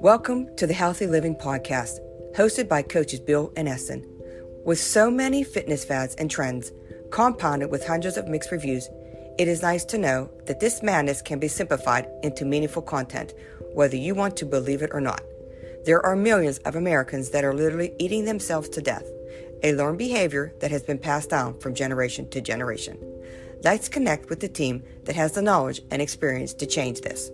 Welcome to the Healthy Living Podcast, hosted by coaches Bill and Essen. With so many fitness fads and trends, compounded with hundreds of mixed reviews, it is nice to know that this madness can be simplified into meaningful content, whether you want to believe it or not. There are millions of Americans that are literally eating themselves to death, a learned behavior that has been passed down from generation to generation. Let's connect with the team that has the knowledge and experience to change this.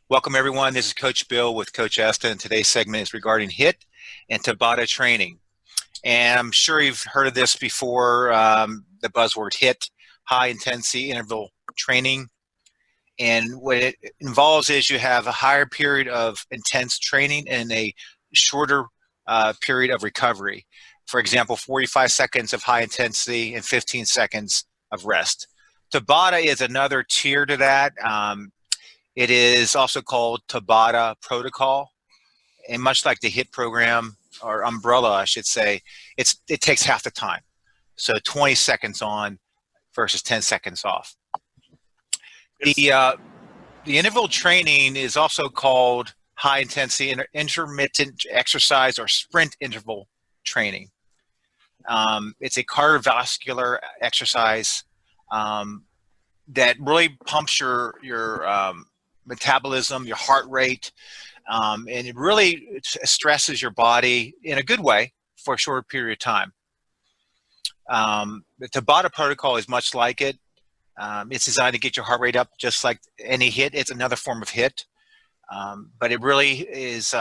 Welcome, everyone. This is Coach Bill with Coach Eston. Today's segment is regarding Hiit and Tabata training. And I'm sure you've heard of this before, the buzzword Hiit, high-intensity interval training. And what it involves is you have a higher period of intense training and a shorter period of recovery. For example, 45 seconds of high intensity and 15 seconds of rest. Tabata is another tier to that. It is also called Tabata protocol. And much like the Hiit program, or umbrella, I should say, it takes half the time. So 20 seconds on versus 10 seconds off. The interval training is also called high intensity intermittent exercise or sprint interval training. It's a cardiovascular exercise that really pumps your metabolism, your heart rate, and it really stresses your body in a good way for a short period of time. The Tabata protocol is much like it. It's designed to get your heart rate up just like any Hiit. It's another form of Hiit, but it really is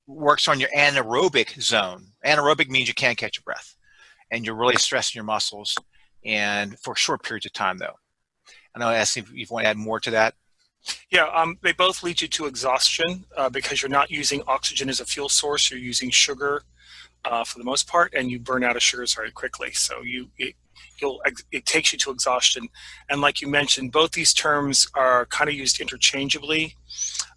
works on your anaerobic zone. Anaerobic means you can't catch your breath, and you're really stressing your muscles, and for short periods of time, though. I know, Essie, if you want to add more to that. Yeah, they both lead you to exhaustion because you're not using oxygen as a fuel source. You're using sugar for the most part, and you burn out of sugars very quickly. So it takes you to exhaustion. And like you mentioned, both these terms are kind of used interchangeably.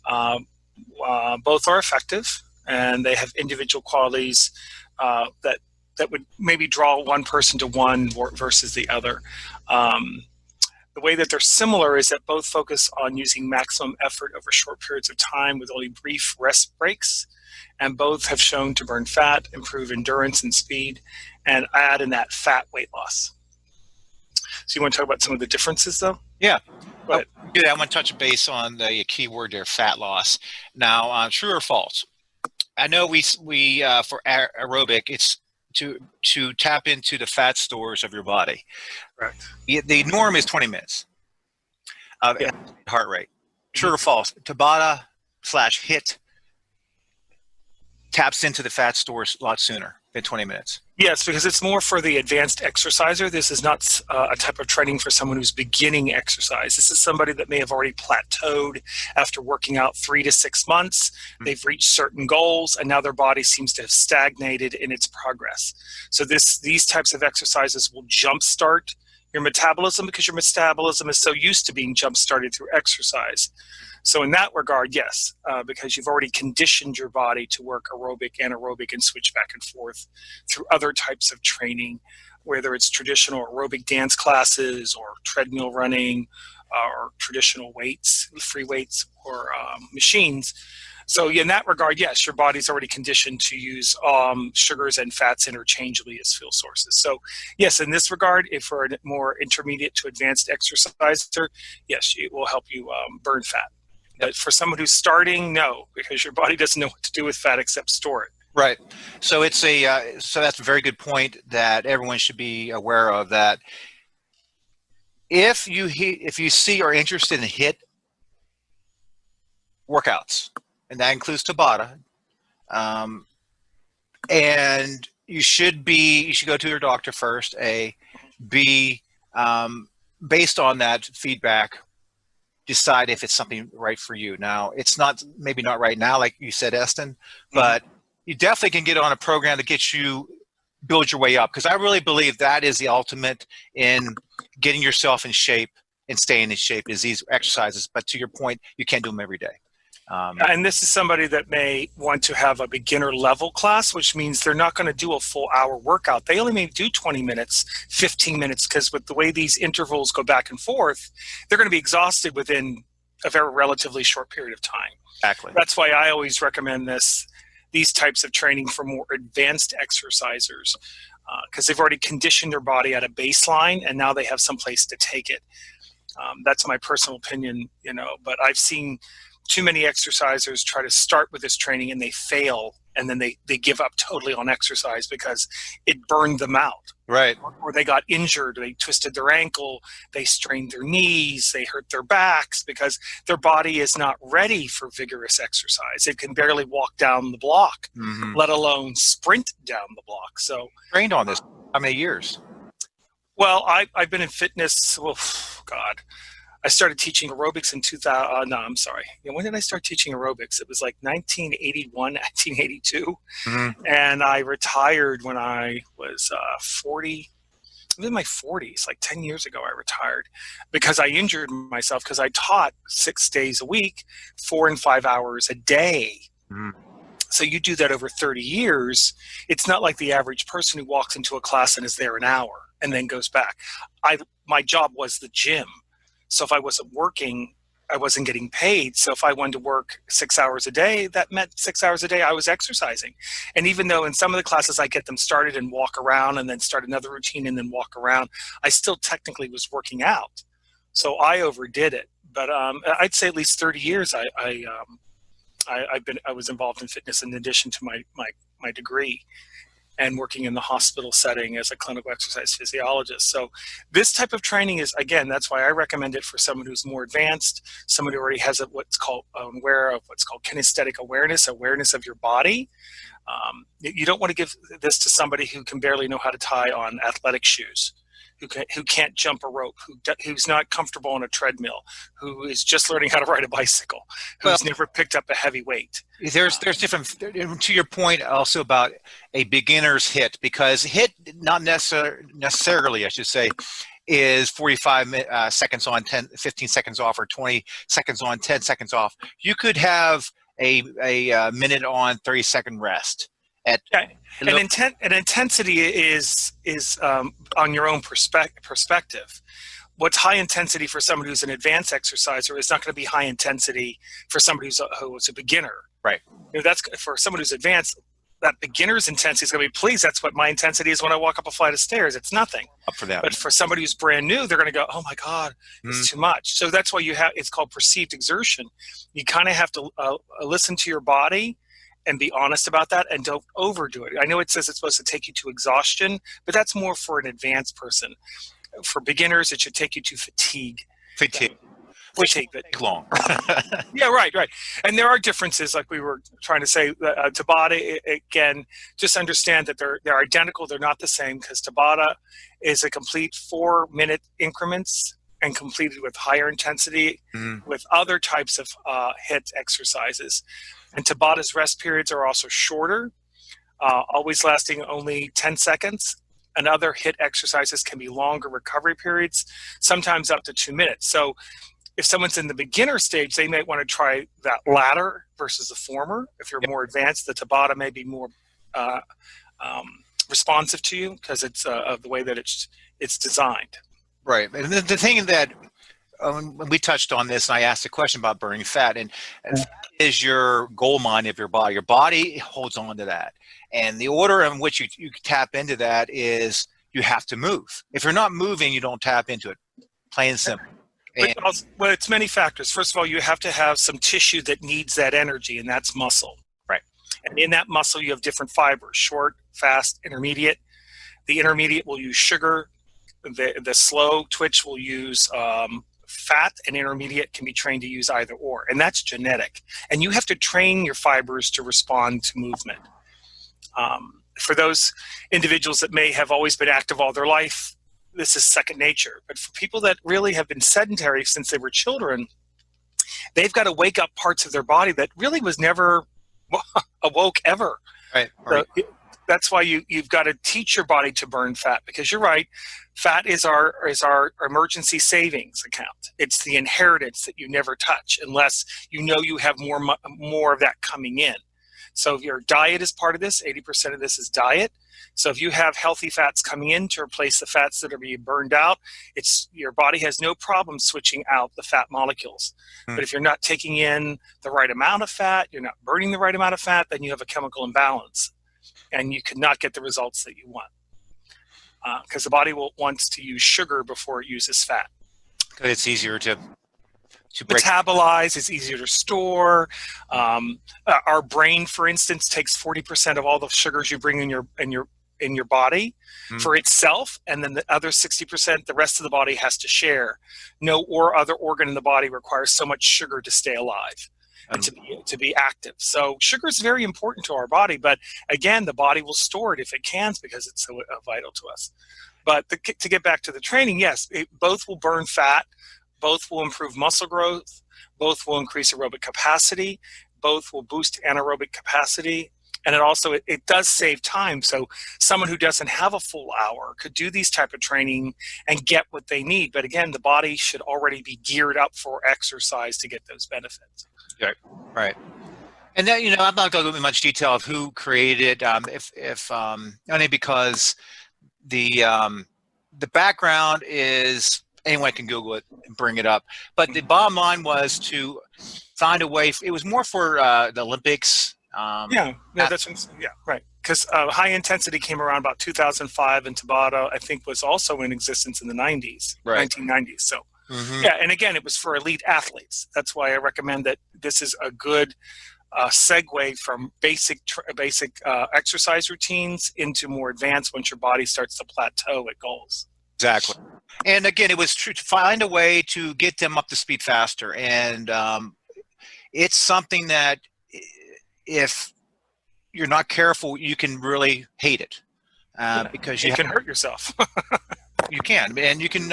Both are effective, and they have individual qualities that would maybe draw one person to one versus the other. The way that they're similar is that both focus on using maximum effort over short periods of time with only brief rest breaks, and both have shown to burn fat, improve endurance and speed, and add in that fat weight loss. So you want to talk about some of the differences, though? Yeah. I want to touch base on the key word there, fat loss. Now, true or false? I know we for aerobic, it's to tap into the fat stores of your body. Correct. The norm is 20 minutes of heart rate. True or false? Tabata / Hiit taps into the fat stores a lot sooner than 20 minutes. Yes, because it's more for the advanced exerciser. This is not a type of training for someone who's beginning exercise. This is somebody that may have already plateaued after working out 3 to 6 months. They've reached certain goals, and now their body seems to have stagnated in its progress. So these types of exercises will jumpstart your metabolism because your metabolism is so used to being jump-started through exercise. So in that regard, yes, because you've already conditioned your body to work aerobic, anaerobic, and switch back and forth through other types of training, whether it's traditional aerobic dance classes or treadmill running or traditional weights, free weights, or machines. So in that regard, yes, your body's already conditioned to use sugars and fats interchangeably as fuel sources. So yes, in this regard, if we're a more intermediate to advanced exerciser, yes, it will help you burn fat. But for someone who's starting, no, because your body doesn't know what to do with fat except store it. Right. So it's so that's a very good point that everyone should be aware of. That if you see or are interested in Hiit workouts, and that includes Tabata, and you should go to your doctor first. B, based on that feedback, decide if it's something right for you. Now, it's maybe not right now, like you said, Eston, but you definitely can get on a program that gets you build your way up, because I really believe that is the ultimate in getting yourself in shape and staying in shape is these exercises. But to your point, you can't do them every day. And this is somebody that may want to have a beginner level class, which means they're not going to do a full hour workout. They only may do 20 minutes, 15 minutes, because with the way these intervals go back and forth, they're going to be exhausted within a very relatively short period of time. Exactly. That's why I always recommend these types of training for more advanced exercisers, because they've already conditioned their body at a baseline, and now they have some place to take it. That's my personal opinion, but I've seen too many exercisers try to start with this training and they fail, and then they give up totally on exercise because it burned them out. Right. Or they got injured, they twisted their ankle, they strained their knees, they hurt their backs because their body is not ready for vigorous exercise. It can barely walk down the block, let alone sprint down the block. So trained on this how many years? Well, I've been in fitness, God. I started teaching aerobics in 2000. No, I'm sorry. When did I start teaching aerobics? It was like 1981, 1982. And I retired when I was 40. I was in my 40s, like 10 years ago I retired because I injured myself because I taught 6 days a week, 4 and 5 hours a day. So you do that over 30 years. It's not like the average person who walks into a class and is there an hour and then goes back. My job was the gym. So if I wasn't working, I wasn't getting paid. So if I wanted to work 6 hours a day, that meant 6 hours a day I was exercising. And even though in some of the classes I get them started and walk around and then start another routine and then walk around, I still technically was working out. So I overdid it. But I'd say at least 30 years I was involved in fitness in addition to my degree, and working in the hospital setting as a clinical exercise physiologist. So this type of training is, again, that's why I recommend it for someone who's more advanced, someone who already has what's called kinesthetic awareness of your body. You don't want to give this to somebody who can barely know how to tie on athletic shoes, who can't jump a rope, who's not comfortable on a treadmill, who is just learning how to ride a bicycle, who's never picked up a heavy weight. There's different, to your point also about a beginner's HIIT, because HIIT, not necessarily, I should say, is 45 seconds on, 15 seconds off, or 20 seconds on, 10 seconds off. You could have a minute on, 30-second rest. Intensity is on your own perspective. What's high intensity for someone who's an advanced exerciser is not going to be high intensity for somebody who's a beginner. Right. That's for someone who's advanced. That beginner's intensity is going to be, please, that's what my intensity is when I walk up a flight of stairs. It's nothing. Up for that. But for somebody who's brand new, they're going to go, oh my God, it's too much. So that's why it's called perceived exertion. You kind of have to listen to your body and be honest about that, and don't overdo it. I know it says it's supposed to take you to exhaustion, but that's more for an advanced person. For beginners, it should take you to fatigue. Which take long. Yeah, right. And there are differences, like we were trying to say. Tabata, again, just understand that they're identical. They're not the same, because Tabata is a complete 4-minute increments and completed with higher intensity with other types of HIIT exercises. And Tabata's rest periods are also shorter, always lasting only 10 seconds. And other HIIT exercises can be longer recovery periods, sometimes up to 2 minutes. So if someone's in the beginner stage, they might want to try that latter versus the former. If you're more advanced, the Tabata may be more responsive to you because it's of the way that it's designed. Right. And the thing that we touched on this, and I asked a question about burning fat, and fat is your gold mine of your body. Your body holds on to that. And the order in which you tap into that is you have to move. If you're not moving, you don't tap into it. Plain and simple. Well, it's many factors. First of all, you have to have some tissue that needs that energy, and that's muscle. Right. And in that muscle, you have different fibers: short, fast, intermediate. The intermediate will use sugar. The slow twitch will use fat, and intermediate can be trained to use either or. And that's genetic. And you have to train your fibers to respond to movement. For those individuals that may have always been active all their life, this is second nature. But for people that really have been sedentary since they were children, they've got to wake up parts of their body that really was never awoke ever. Right. So that's why you've got to teach your body to burn fat, because you're right. Fat is our emergency savings account. It's the inheritance that you never touch unless you know you have more of that coming in. So your diet is part of this. 80% of this is diet. So if you have healthy fats coming in to replace the fats that are being burned out, your body has no problem switching out the fat molecules. But if you're not taking in the right amount of fat, you're not burning the right amount of fat, then you have a chemical imbalance, and you cannot get the results that you want. Because the body wants to use sugar before it uses fat. It's easier to break. Metabolize, it's easier to store. Our brain, for instance, takes 40% of all the sugars you bring in your body for itself, and then the other 60%, the rest of the body has to share. No other organ in the body requires so much sugar to stay alive and to be active. So sugar is very important to our body, but again, the body will store it if it can, because it's so vital to us. But to get back to the training, yes, both will burn fat. Both will improve muscle growth, both will increase aerobic capacity, both will boost anaerobic capacity, and it does save time. So someone who doesn't have a full hour could do these type of training and get what they need. But again, the body should already be geared up for exercise to get those benefits. Right. And then, I'm not going to go into much detail of who created it, only because the background is, anyone can Google it and bring it up. But the bottom line was to find a way. It was more for the Olympics. Right. Because high intensity came around about 2005, and Tabata, I think, was also in existence in the 90s, right. 1990s. So, and again, it was for elite athletes. That's why I recommend that this is a good segue from basic exercise routines into more advanced once your body starts to plateau at goals. Exactly. And again, it was true to find a way to get them up to speed faster. And it's something that if you're not careful, you can really hate it because you can hurt yourself. You can, and you can,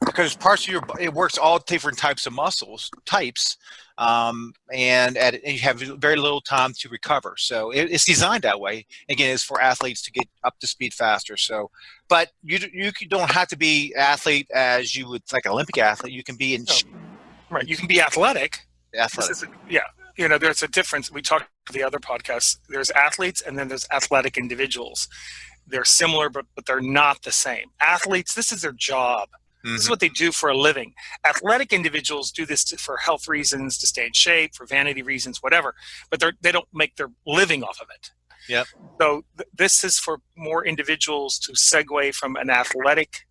because parts of it works all different types of muscles types. And you have very little time to recover. So it's designed that way. Again, it's for athletes to get up to speed faster. So, but you don't have to be athlete as you would like an Olympic athlete. You can be in right. You can be athletic. Athletic. There's a difference. We talked to the other podcasts. There's athletes, and then there's athletic individuals. They're similar, but they're not the same. Athletes, this is their job. This is what they do for a living. Athletic individuals do this for health reasons, to stay in shape, for vanity reasons, whatever. But they don't make their living off of it. Yep. So this is for more individuals to segue from an athletic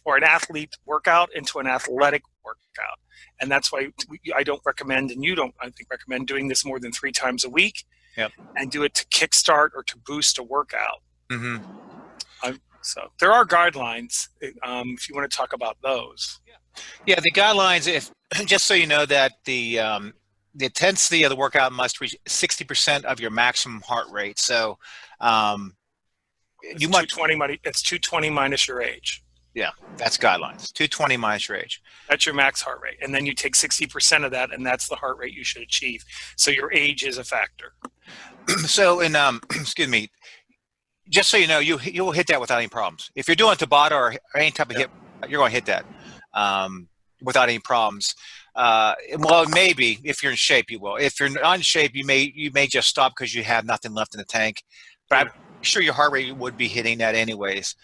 or an athlete workout into an athletic workout. And that's why I don't recommend, and you don't, I think, recommend doing this more than 3 times a week. Yep. And do it to kickstart or to boost a workout. So there are guidelines if you want to talk about those. Yeah, the guidelines, just so you know, that the intensity of the workout must reach 60% of your maximum heart rate. So it's 220 minus your age. Yeah, that's guidelines. 220 minus your age. That's your max heart rate. And then you take 60% of that, and that's the heart rate you should achieve. So your age is a factor. So excuse me, just so you know, you'll hit that without any problems. If you're doing Tabata or any type of hit, you're going to hit that without any problems. Well, maybe if you're in shape, you will. If you're not in shape, you may just stop because you have nothing left in the tank. But I'm sure your heart rate would be hitting that anyways.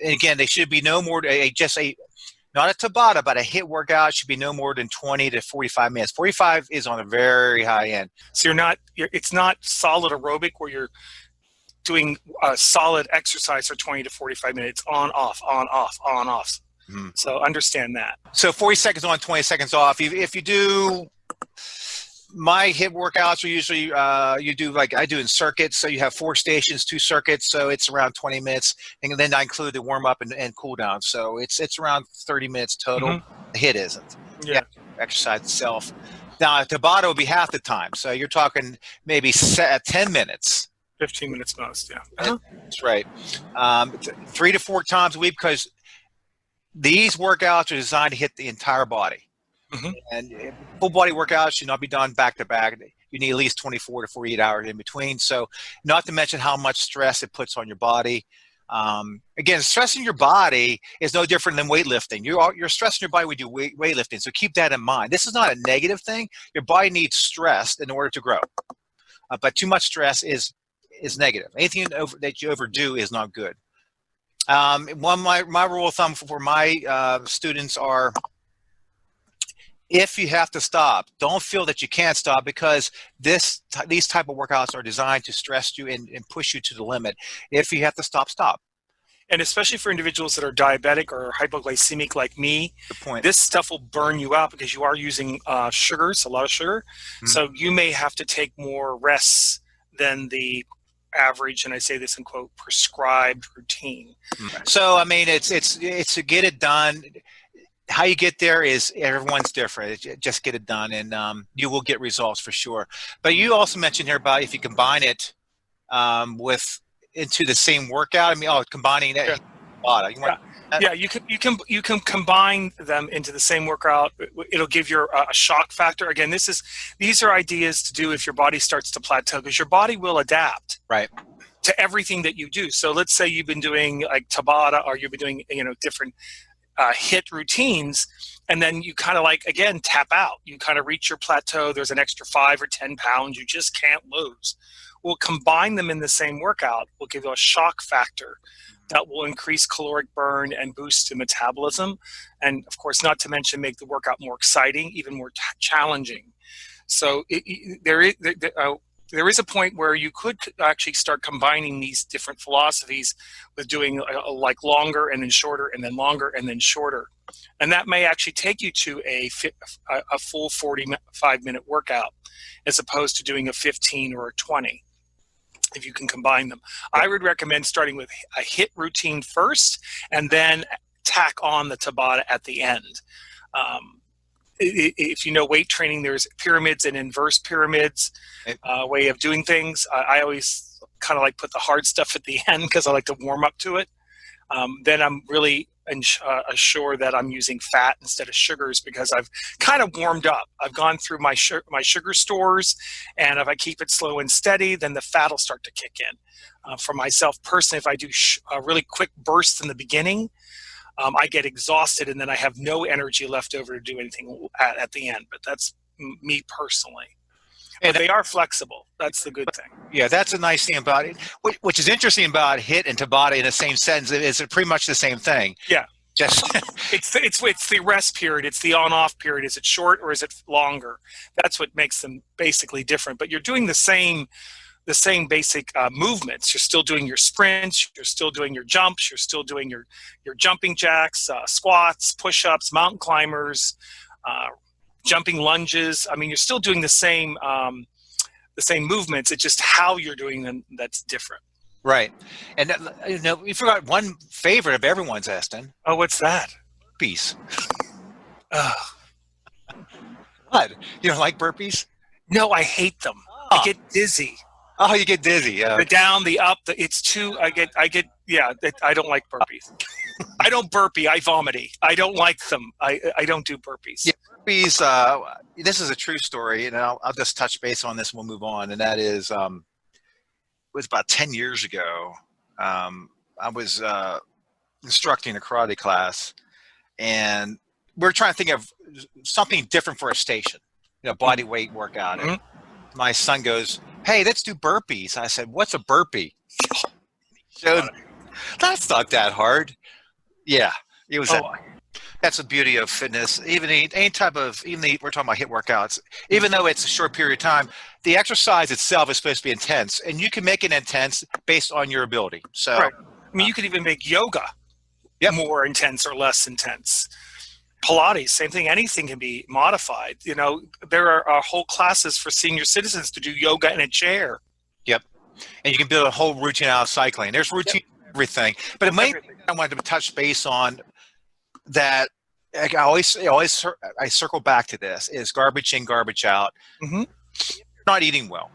And again, they should be no more not a Tabata, but a HIIT workout should be no more than 20 to 45 minutes. 45 is on a very high end. So it's not solid aerobic where you're doing a solid exercise for 20 to 45 minutes, on, off, on, off, on, off. So understand that. So 40 seconds on, 20 seconds off. If you do, my HIIT workouts are usually, you do like I do in circuits. So you have 4 stations, 2 circuits. So it's around 20 minutes. And then I include the warm up and cool down. So it's around 30 minutes total. The HIIT isn't. Yeah. Exercise itself. Now, Tabata will be half the time. So you're talking maybe 10 minutes. 15 minutes most, yeah. That's right. 3 to 4 times a week, because these workouts are designed to hit the entire body. And full body workouts should not be done back to back. you need at least 24 to 48 hours in between. So not to mention how much stress it puts on your body. Again, stressing your body is no different than weightlifting. You're stressing your body when you do weightlifting. So keep that in mind. This is not a negative thing. Your body needs stress in order to grow. But too much stress is negative. Anything that you overdo is not good. My rule of thumb for my students are, if you have to stop, don't feel that you can't stop, because these type of workouts are designed to stress you and push you to the limit. If you have to stop, stop. And especially for individuals that are diabetic or hypoglycemic like me, Good point. this stuff will burn you out because you are using sugars, a lot of sugar. Mm-hmm. So you may have to take more rests than the average, and I say this in quote, prescribed routine. So, I mean, it's to get it done. How you get there is everyone's different. Just get it done, and you will get results for sure. But you also mentioned here about if you combine it into the same workout. I mean, combining it. Yeah. You can combine them into the same workout. It'll give you a shock factor. Again, these are ideas to do if your body starts to plateau, because your body will adapt. Right. To everything that you do. So let's say you've been doing like Tabata, or you've been doing different HIIT routines, and then you kind of again tap out. You kind of reach your plateau. There's an extra 5 or 10 pounds you just can't lose. We'll combine them in the same workout. We'll give you a shock factor that will increase caloric burn and boost the metabolism, and of course, not to mention make the workout more exciting, even more challenging. So there is a point where you could actually start combining these different philosophies with doing like longer and then shorter, and then longer and then shorter. And that may actually take you to a full 45-minute workout, as opposed to doing a 15 or a 20, if you can combine them. I would recommend starting with a HIIT routine first, and then tack on the Tabata at the end. If you know weight training, there's pyramids and inverse pyramids way of doing things. I always kind of put the hard stuff at the end because I like to warm up to it. Then I'm really assure that I'm using fat instead of sugars, because I've kind of warmed up. I've gone through my sugar stores, and if I keep it slow and steady, then the fat will start to kick in. For myself personally, if I do a really quick burst in the beginning, I get exhausted, and then I have no energy left over to do anything at the end. But that's me personally. But they are flexible. That's the good thing. Yeah, that's a nice thing about it. Which is interesting about HIIT and Tabata in the same sense. It's pretty much the same thing. Yeah. Just it's the rest period. It's the on-off period. Is it short or is it longer? That's what makes them basically different. But you're doing the same basic movements. You're still doing your sprints. You're still doing your jumps. You're still doing your jumping jacks, squats, push-ups, mountain climbers, jumping lunges. I mean, you're still doing the same movements. It's just how you're doing them that's different. Right. And we forgot one favorite of everyone's, Aston. Oh, what's that? Burpees. What? You don't like burpees? No, I hate them. Oh. I get dizzy. Oh, you get dizzy. The down, the up, it's too. I don't like burpees. I don't burpee. I vomity. I don't like them. I don't do burpees. Yeah, burpees. This is a true story, and I'll just touch base on this and we'll move on. And that is, it was about 10 years ago. I was instructing a karate class, and we were trying to think of something different for a station, body weight workout. Mm-hmm. And my son goes, "Hey, let's do burpees." I said, "What's a burpee?" So that's not that hard. Yeah, it was. That's the beauty of fitness. Even we're talking about HIIT workouts. Even though it's a short period of time, the exercise itself is supposed to be intense, and you can make it intense based on your ability. So, right. I mean, you could even make yoga more intense or less intense. Pilates, same thing. Anything can be modified. There are whole classes for senior citizens to do yoga in a chair. Yep. And you can build a whole routine out of cycling. There's routine for everything. But the main thing I wanted to touch base on that I circle back to this is garbage in, garbage out. Mm-hmm. You're not eating well.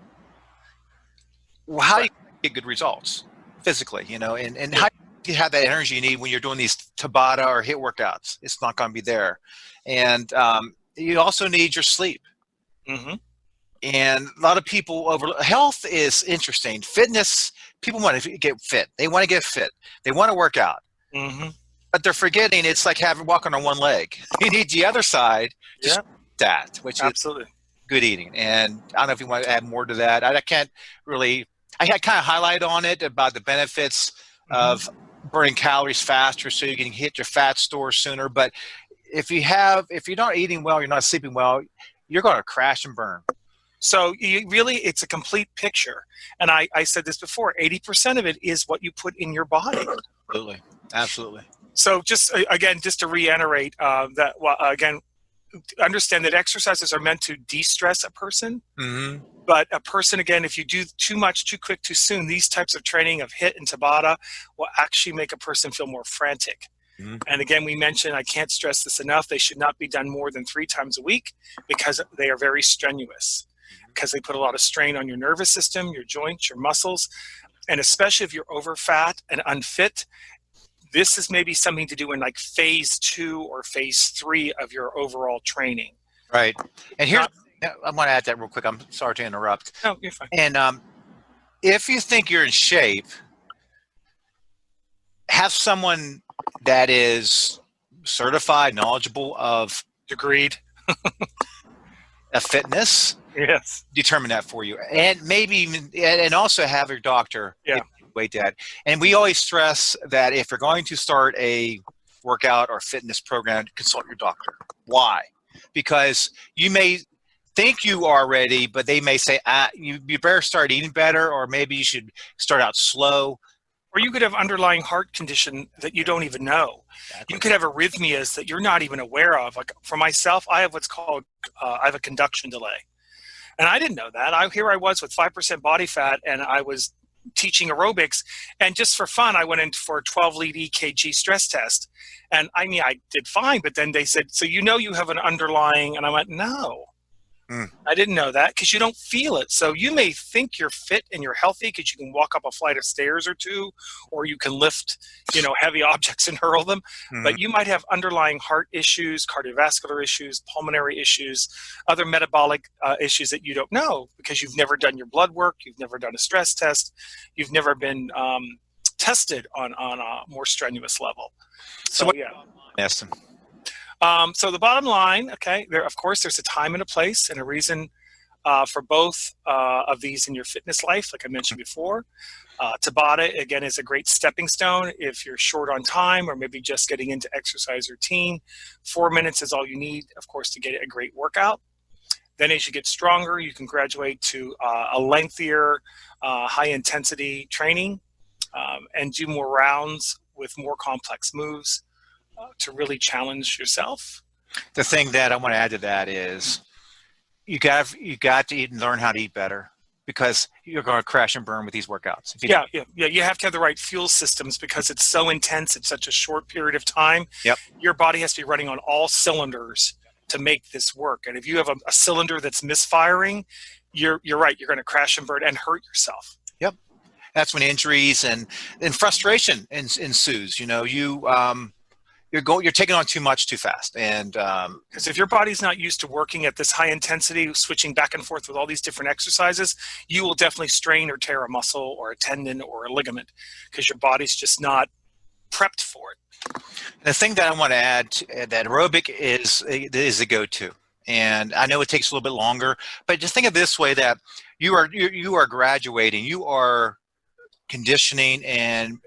How do you get good results physically, and how do you have that energy you need when you're doing these Tabata or HIIT workouts? It's not going to be there. And you also need your sleep. Mm-hmm. And a lot of people health is interesting. Fitness, people want to get fit. They want to get fit. They want to work out. Mm-hmm. But they're forgetting it's like walking on one leg. You need the other side to Yeah, that, which is absolutely. good eating. And I don't know if you want to add more to that. I can't really. I kind of highlight on it about the benefits of burning calories faster, so you can hit your fat store sooner. But if you're not eating well, you're not sleeping well, you're going to crash and burn. So it's a complete picture. And I said this before, 80% of it is what you put in your body. Absolutely. So just to reiterate again, understand that exercises are meant to de-stress a person. Mm-hmm. But a person, again, if you do too much, too quick, too soon, these types of training of HIIT and Tabata will actually make a person feel more frantic. Mm-hmm. And again, we mentioned, I can't stress this enough, they should not be done more than 3 times a week because they are very strenuous, because they put a lot of strain on your nervous system, your joints, your muscles, and especially if you're over fat and unfit, this is maybe something to do in like phase 2 or phase 3 of your overall training. Right. And here, I want to add that real quick. I'm sorry to interrupt. No, you're fine. And if you think you're in shape, have someone that is certified, knowledgeable of Agreed. a fitness. Yes. Determine that for you. And maybe even, and also have your doctor weight that. And we always stress that if you're going to start a workout or fitness program, consult your doctor. Why? Because you may think you are ready, but they may say, you better start eating better, or maybe you should start out slow. Or you could have underlying heart condition that you don't even know. Exactly. You could have arrhythmias that you're not even aware of. Like for myself, I have what's called, I have a conduction delay. And I didn't know that. Here I was with 5% body fat, and I was teaching aerobics. And just for fun, I went in for a 12-lead EKG stress test. And I mean, I did fine, but then they said, so you know you have an underlying, and I went, no. I didn't know that, because you don't feel it. So you may think you're fit and you're healthy because you can walk up a flight of stairs or 2, or you can lift, heavy objects and hurl them. But you might have underlying heart issues, cardiovascular issues, pulmonary issues, other metabolic issues that you don't know because you've never done your blood work, you've never done a stress test, you've never been tested on a more strenuous level. So yeah. Yes. So the bottom line, okay, of course, there's a time and a place and a reason for both of these in your fitness life, like I mentioned before. Tabata, again, is a great stepping stone if you're short on time or maybe just getting into exercise routine. 4 minutes is all you need, of course, to get a great workout. Then as you get stronger, you can graduate to a lengthier, high-intensity training and do more rounds with more complex moves. To really challenge yourself. The thing that I want to add to that is you got to eat and learn how to eat better, because you're going to crash and burn with these workouts. Yeah. You have to have the right fuel systems because it's so intense in such a short period of time. Yep. Your body has to be running on all cylinders to make this work. And if you have a cylinder that's misfiring, you're right. You're going to crash and burn and hurt yourself. Yep. That's when injuries and frustration ensues. You're taking on too much too fast. And because if your body's not used to working at this high intensity, switching back and forth with all these different exercises, you will definitely strain or tear a muscle or a tendon or a ligament because your body's just not prepped for it. The thing that I want to add, that aerobic is the go-to. And I know it takes a little bit longer, but just think of it this way, that you are graduating, you are conditioning and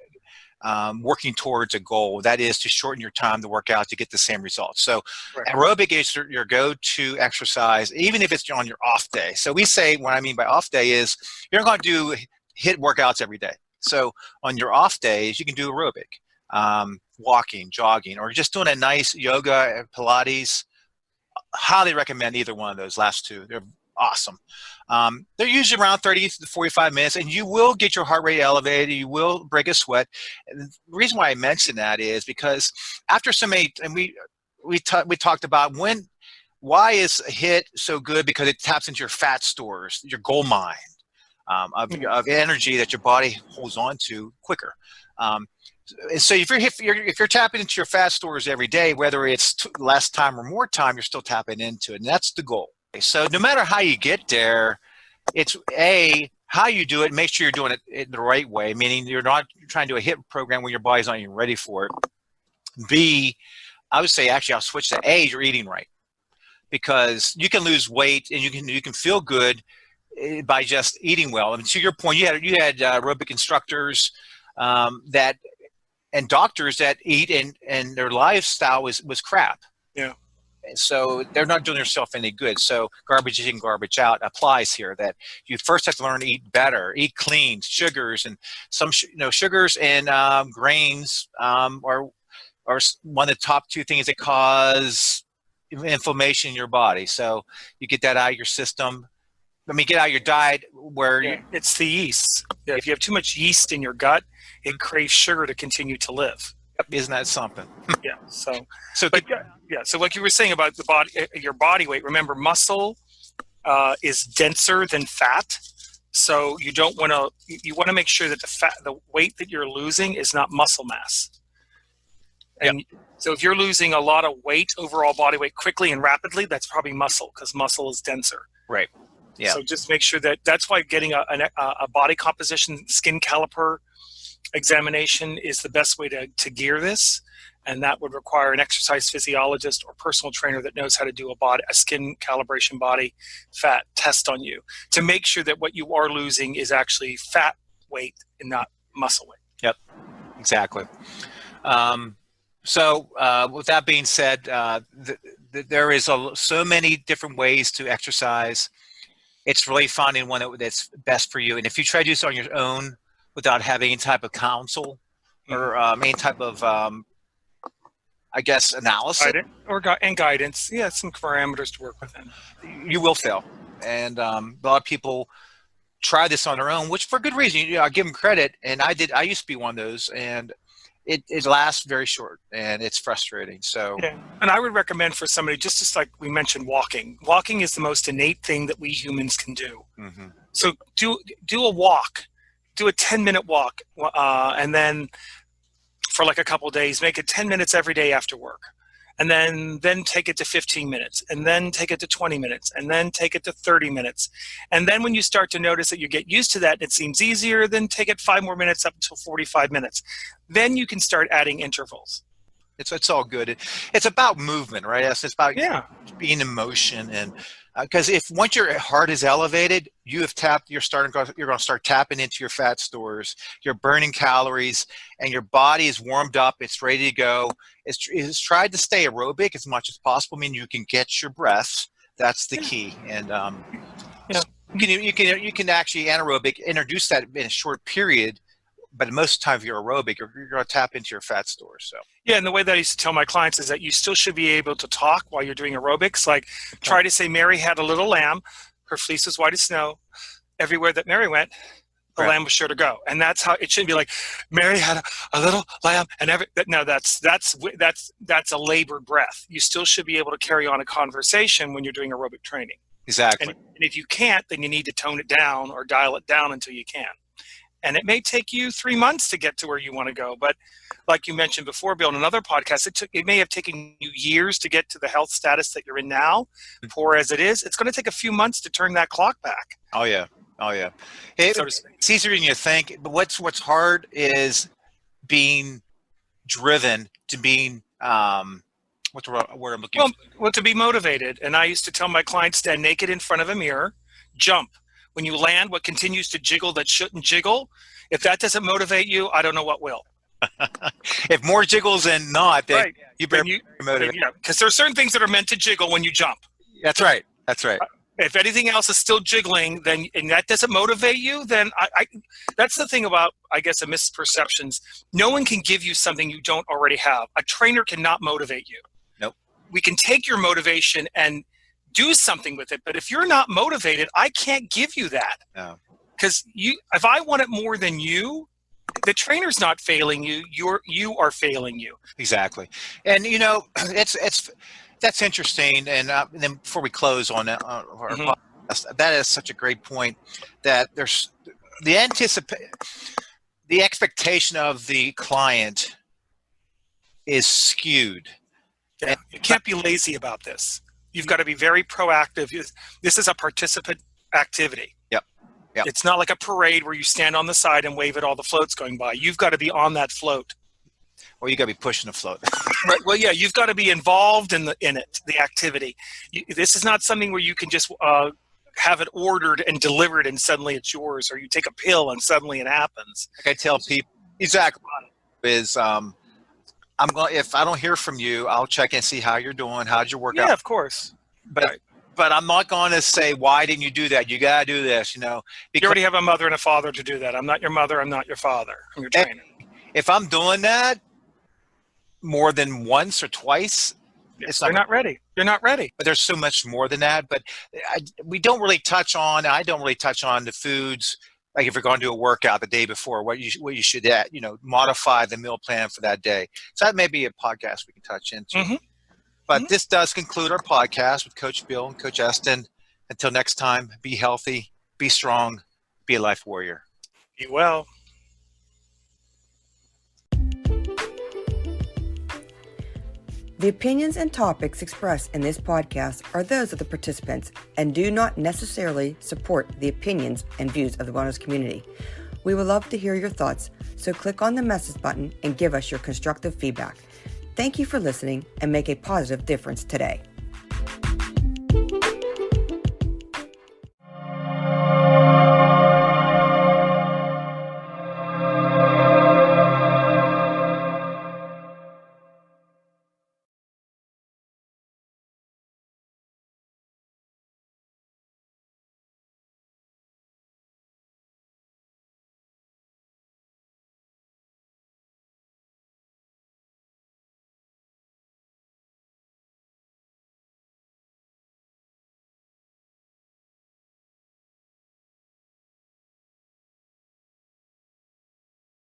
working towards a goal, that is to shorten your time to work out to get the same results. So right. Aerobic is your go-to exercise, even if it's on your off day. So we say, what I mean by off day is you're not going to do HIIT workouts every day. So on your off days, you can do aerobic, walking, jogging, or just doing a nice yoga, Pilates. Highly recommend either one of those last two. They're awesome. They're usually around 30 to 45 minutes, and you will get your heart rate elevated. You will break a sweat. And the reason why I mention that is because after so many, and we talked about why is HIIT so good? Because it taps into your fat stores, your gold mine of energy that your body holds on to quicker. So if you're tapping into your fat stores every day, whether it's less time or more time, you're still tapping into it, and that's the goal. So no matter how you get there, it's how you do it. Make sure you're doing it the right way, meaning you're not trying to do a HIIT program when your body's not even ready for it. B, I would say actually I'll switch to A, you're eating right, because you can lose weight and you can feel good by just eating well. I mean, to your point, you had aerobic instructors that and doctors that eat and their lifestyle was crap. Yeah. So they're not doing yourself any good. So garbage in, garbage out applies here. That you first have to learn to eat better, eat clean. Sugars and sugars and grains are one of the top two things that cause inflammation in your body. So you get that out of your system. I mean, get out of your diet where it's the yeast. Yeah, if you have too much yeast in your gut, it craves sugar to continue to live. Isn't that something? Yeah. So like you were saying about the body, your body weight. Remember, muscle is denser than fat. So you want to make sure that the weight that you're losing is not muscle mass. And so if you're losing a lot of weight, overall body weight quickly and rapidly, that's probably muscle, because muscle is denser. Right. Yeah. So just make sure that's why getting a body composition skin caliper examination is the best way to gear this. And that would require an exercise physiologist or personal trainer that knows how to do a skin calibration body fat test on you to make sure that what you are losing is actually fat weight and not muscle weight. Yep, exactly. So with that being said, there is so many different ways to exercise. It's really finding one that's best for you. And if you try to do this on your own without having any type of counsel or any type of, I guess, analysis and guidance, some parameters to work within, you will fail. And a lot of people try this on their own, which for good reason. I give them credit, and I used to be one of those, and it lasts very short, and it's frustrating. So and I would recommend for somebody, just like we mentioned, walking is the most innate thing that we humans can do. Mm-hmm. So do a walk, do a 10-minute walk, and then for like a couple of days, make it 10 minutes every day after work. And then take it to 15 minutes, and then take it to 20 minutes, and then take it to 30 minutes. And then when you start to notice that you get used to that and it seems easier, then take it 5 more minutes up until 45 minutes. Then you can start adding intervals. It's all good. It's about movement, right? It's about being in motion, and because once your heart is elevated, you're going to start tapping into your fat stores. You're burning calories, and your body is warmed up. It's ready to go. It's tried to stay aerobic as much as possible. I mean, you can get your breath. That's the key. And you can actually anaerobic introduce that in a short period. But most of the time, if you're aerobic, you're going to tap into your fat stores. So and the way that I used to tell my clients is that you still should be able to talk while you're doing aerobics. Like, try to say, Mary had a little lamb, her fleece was white as snow. Everywhere that Mary went, the lamb was sure to go. And that's how it shouldn't be like, Mary had a little lamb, and that's a labored breath. You still should be able to carry on a conversation when you're doing aerobic training. Exactly. And if you can't, then you need to tone it down or dial it down until you can. And it may take you 3 months to get to where you want to go. But like you mentioned before, Bill, in another podcast, it may have taken you years to get to the health status that you're in now. Poor as it is, it's going to take a few months to turn that clock back. Oh, yeah. It's easier than you think. But what's hard is being driven to being, what's the word I'm looking for? Well, to be motivated. And I used to tell my clients, stand naked in front of a mirror, jump. When you land, what continues to jiggle that shouldn't jiggle, if that doesn't motivate you, I don't know what will. If more jiggles than not, then you better be motivated. Yeah, because there are certain things that are meant to jiggle when you jump. That's right. If anything else is still jiggling, and that doesn't motivate you, then that's the thing about, I guess, a misperceptions. No one can give you something you don't already have. A trainer cannot motivate you. Nope. We can take your motivation and do something with it, but if you're not motivated, I can't give you that. No. Because if I want it more than you, the trainer's not failing you. You are failing you. Exactly. And that's interesting. And then before we close on our podcast, that is such a great point. That there's the expectation of the client is skewed. Yeah, you can't be lazy about this. You've got to be very proactive. This is a participant activity. Yep. Yep. It's not like a parade where you stand on the side and wave at all the floats going by. You've got to be on that float. Or you got to be pushing the float. Right. Well, yeah, you've got to be involved in the activity. This is not something where you can just have it ordered and delivered and suddenly it's yours, or you take a pill and suddenly it happens. Like I tell people, exactly, is if I don't hear from you, I'll check and see how you're doing. How'd your workout? Yeah, of course. But I'm not going to say, why didn't you do that? You got to do this, because you already have a mother and a father to do that. I'm not your mother. I'm not your father. I'm your trainer. If I'm doing that more than once or twice, you're not ready. You're not ready. But there's so much more than that. But I don't really touch on the foods. Like if you're going to do a workout the day before, what you should modify the meal plan for that day. So that may be a podcast we can touch into. Mm-hmm. But this does conclude our podcast with Coach Bill and Coach Eston. Until next time, be healthy, be strong, be a life warrior. Be well. The opinions and topics expressed in this podcast are those of the participants and do not necessarily support the opinions and views of the wellness community. We would love to hear your thoughts, so click on the message button and give us your constructive feedback. Thank you for listening and make a positive difference today.